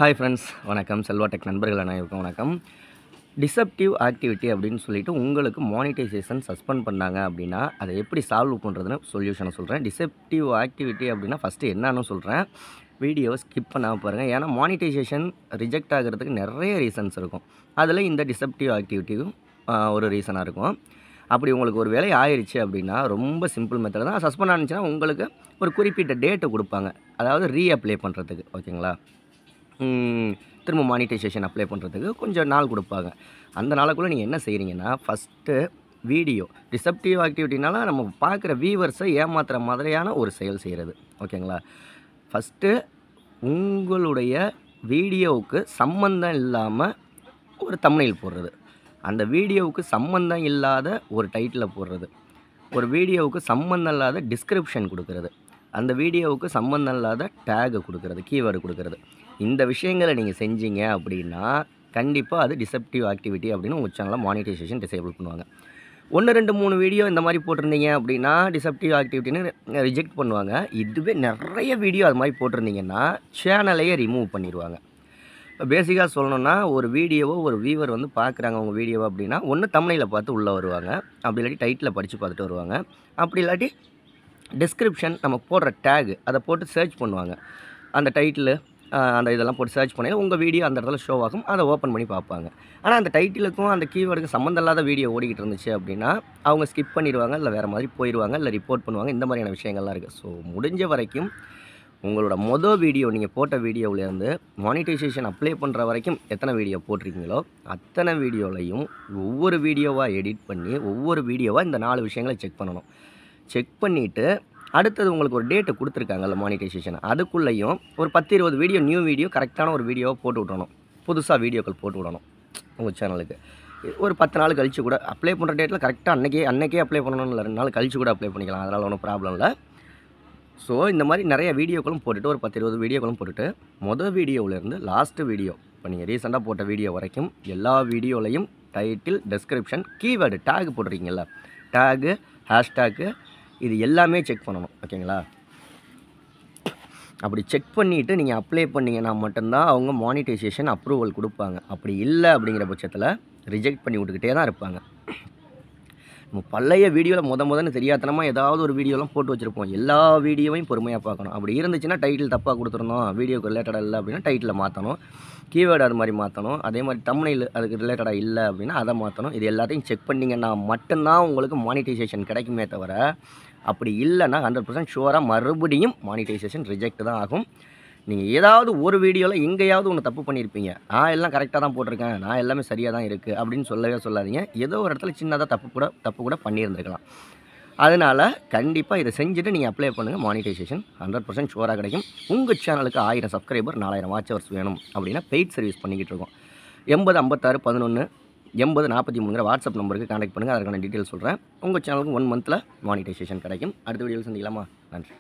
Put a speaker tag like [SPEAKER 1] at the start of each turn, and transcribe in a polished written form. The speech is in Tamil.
[SPEAKER 1] ஹாய் ஃப்ரெண்ட்ஸ், வணக்கம். செல்வா டெக் நண்பர்கள் அனைவருக்கும் வணக்கம். டிசப்டிவ் ஆக்டிவிட்டி அப்படின்னு சொல்லிட்டு உங்களுக்கு மானிட்டைசேஷன் சஸ்பெண்ட் பண்ணாங்க அப்படின்னா, அதை எப்படி சால்வ் பண்ணுறதுன்னு சொல்யூஷனை சொல்கிறேன். டிசப்டிவ் ஆக்டிவிட்டி அப்படின்னா ஃபஸ்ட்டு என்னன்னு சொல்கிறேன். வீடியோவை ஸ்கிப் பண்ணாமல் பாருங்கள். ஏன்னா மானிட்டைசேஷன் ரிஜெக்ட் ஆகிறதுக்கு நிறைய ரீசன்ஸ் இருக்கும். அதில் இந்த டிசப்டிவ் ஆக்டிவிட்டியும் ஒரு ரீசனாக இருக்கும். அப்படி உங்களுக்கு ஒரு வேலை ஆயிடுச்சு அப்படின்னா ரொம்ப சிம்பிள் மெத்தட் தான். சஸ்பெண்ட் ஆனிச்சுன்னா உங்களுக்கு ஒரு குறிப்பிட்ட டேட்டு கொடுப்பாங்க, அதாவது ரீஅப்ளை பண்ணுறதுக்கு. ஓகேங்களா? திரும்ப மானிட்டைசேஷன் அப்ளை பண்ணுறதுக்கு கொஞ்சம் நாள் கொடுப்பாங்க. அந்த நாளுக்குள்ளே நீங்கள் என்ன செய்கிறீங்கன்னா, ஃபஸ்ட்டு வீடியோ டிசப்டிவ் ஆக்டிவிட்டினால நம்ம பார்க்குற வியூவர்ஸை ஏமாத்துகிற மாதிரியான ஒரு செயல் செய்கிறது. ஓகேங்களா? ஃபஸ்ட்டு உங்களுடைய வீடியோவுக்கு சம்மந்தம் இல்லாமல் ஒரு தம்ப்நெயில் போடுறது, அந்த வீடியோவுக்கு சம்மந்தம் இல்லாத ஒரு டைட்டிலை போடுறது, ஒரு வீடியோவுக்கு சம்மந்தம் இல்லாத டிஸ்கிரிப்ஷன் கொடுக்குறது, அந்த வீடியோவுக்கு சம்மந்தம் இல்லாத டேகு கொடுக்குறது, கீவேர்டு கொடுக்குறது. இந்த விஷயங்களை நீங்கள் செஞ்சீங்க அப்படின்னா கண்டிப்பாக அது டிசப்டிவ் ஆக்டிவிட்டி அப்படின்னு உங்கள் சேனலில் மானிட்டைசேஷன் டிசேபிள் பண்ணுவாங்க. 1, 2, 3 வீடியோ இந்த மாதிரி போட்டிருந்தீங்க அப்படின்னா டிசப்டிவ் ஆக்டிவிட்டின்னு ரிஜெக்ட் பண்ணுவாங்க. இதுவே நிறைய வீடியோ அது மாதிரி போட்டிருந்தீங்கன்னா சேனலையே ரிமூவ் பண்ணிடுவாங்க. பேசிக்காக சொல்லணுன்னா, ஒரு வீடியோவோ ஒரு வியூவர் வந்து பார்க்குறாங்க உங்கள் வீடியோவை அப்படின்னா, ஒன்று தம்ப்நெயிலை பார்த்து உள்ளே வருவாங்க, அப்படி இல்லாட்டி டைட்டிலை படித்து பார்த்துட்டு வருவாங்க, அப்படி இல்லாட்டி டிஸ்கிரிப்ஷன் நம்ம போடுற டேகு அதை போட்டு சர்ச் பண்ணுவாங்க. அந்த டைட்டிலு அந்த இதெல்லாம் போட்டு சர்ச் பண்ணி உங்கள் வீடியோ அந்த இடத்துல ஷோ ஆகும், அதை ஓப்பன் பண்ணி பார்ப்பாங்க. ஆனால் அந்த டைட்டிலுக்கும் அந்த கீவேர்டுக்கு சம்மந்தம் இல்லாத வீடியோ ஓடிக்கிட்டு இருந்துச்சு அப்படின்னா அவங்க ஸ்கிப் பண்ணிடுவாங்க, இல்லை வேறு மாதிரி போயிடுவாங்க, இல்லை ரிப்போர்ட் பண்ணுவாங்க. இந்த மாதிரியான விஷயங்கள்லாம் இருக்குது. ஸோ முடிஞ்ச வரைக்கும் உங்களோட வீடியோ நீங்கள் போட்ட வீடியோவிலேருந்து மானிட்டைசேஷன் அப்ளை பண்ணுற வரைக்கும் எத்தனை வீடியோ போட்டிருக்கீங்களோ அத்தனை வீடியோலையும் ஒவ்வொரு வீடியோவாக எடிட் பண்ணி ஒவ்வொரு வீடியோவாக இந்த 4 விஷயங்களை செக் பண்ணணும். செக் பண்ணிவிட்டு அடுத்தது உங்களுக்கு ஒரு டேட்டு கொடுத்துருக்காங்கல்ல மானிட்டைசேஷன், அதுக்குள்ளேயும் ஒரு 10-20 வீடியோ நியூ வீடியோ கரெக்டான ஒரு வீடியோவை போட்டு விடணும். புதுசாக வீடியோக்கள் போட்டு விடணும் உங்கள் சேனலுக்கு. ஒரு 10 நாள் கழித்து கூட அப்ளை பண்ணுற டேட்டில் கரெக்டாக அன்றைக்கே அப்ளை பண்ணணும், இல்லை 2 நாள் கழித்து கூட அப்ளை பண்ணிக்கலாம், அதனால் ஒன்றும் ப்ராப்ளம் இல்லை. ஸோ இந்த மாதிரி நிறைய வீடியோக்களும் போட்டுட்டு ஒரு 10-20 வீடியோக்களும் போட்டுட்டு வீடியோவிலேருந்து லாஸ்ட்டு வீடியோ இப்போ நீங்கள் ரீசெண்டாக போட்ட வீடியோ வரைக்கும் எல்லா வீடியோலையும் டைட்டில், டெஸ்கிரிப்ஷன், கீவேர்டு, டேக் போட்டிருக்கீங்களா, டேகு, ஹேஷ்டேக்கு, இது எல்லாமே செக் பண்ணணும். ஓகேங்களா? அப்படி செக் பண்ணிவிட்டு நீங்கள் அப்ளை பண்ணிங்கன்னா மட்டும்தான் அவங்க மானிட்டைசேஷன் அப்ரூவல் கொடுப்பாங்க. அப்படி இல்லை அப்படிங்கிற பட்சத்தில் ரிஜெக்ட் பண்ணி விட்டுக்கிட்டே தான் இருப்பாங்க. நம்ம பழைய வீடியோவில் முதன்னு தெரியாதனமாக ஏதாவது ஒரு வீடியோலாம் போட்டு வச்சுருப்போம். எல்லா வீடியோவையும் பொறுமையாக பார்க்கணும். அப்படி இருந்துச்சுன்னா டைட்டில் தப்பாக கொடுத்துருந்தோம், வீடியோக்கு ரிலேட்டடாக இல்லை அப்படின்னா டைட்டிலை மாற்றணும், கீவேர்டு அது மாதிரி மாற்றணும், அதே மாதிரி தம்ப்நெயில் அதுக்கு ரிலேட்டடாக இல்லை அப்படின்னா அதை மாற்றணும். இது எல்லாத்தையும் செக் பண்ணிங்கன்னா மட்டும்தான் உங்களுக்கு மானிட்டைசேஷன் கிடைக்குமே தவிர, அப்படி இல்லைன்னா 100% ஷுவராக மறுபடியும் மானிட்டைசேஷன் ரிஜெக்ட் தான் ஆகும். நீங்கள் ஏதாவது ஒரு வீடியோவில் எங்கேயாவது ஒன்று தப்பு பண்ணியிருப்பீங்க, நான் எல்லாம் கரெக்டாக தான் போட்டிருக்கேன், நான் எல்லாமே சரியாக தான் இருக்குது அப்படின்னு சொல்லவே சொல்லாதீங்க. ஏதோ ஒரு இடத்துல சின்னதாக தப்பு கூட பண்ணியிருந்துருக்கலாம். அதனால் கண்டிப்பாக இதை செஞ்சுட்டு நீங்கள் அப்ளை பண்ணுங்கள். மானிட்டைசேஷன் 100% ஷுவராக கிடைக்கும். உங்கள் சேனலுக்கு 1000 சப்ஸ்கிரைபர் 4000 வாட்ச் ஹவர்ஸ் வேணும் அப்படின்னா பெய்ட் சர்வீஸ் பண்ணிக்கிட்டு இருக்கோம். 805611 8043 வாட்ஸ்அப் நம்பருக்கு கான்டாக்ட் பண்ணுங்கள். அதற்கான டீட்டெயில் சொல்கிறேன். உங்கள் சேனலுக்கு 1 மந்தில் மானிட்டைசேஷன் கிடைக்கும். அடுத்த வீடியோவில் சந்திக்கலாமா? நன்றி.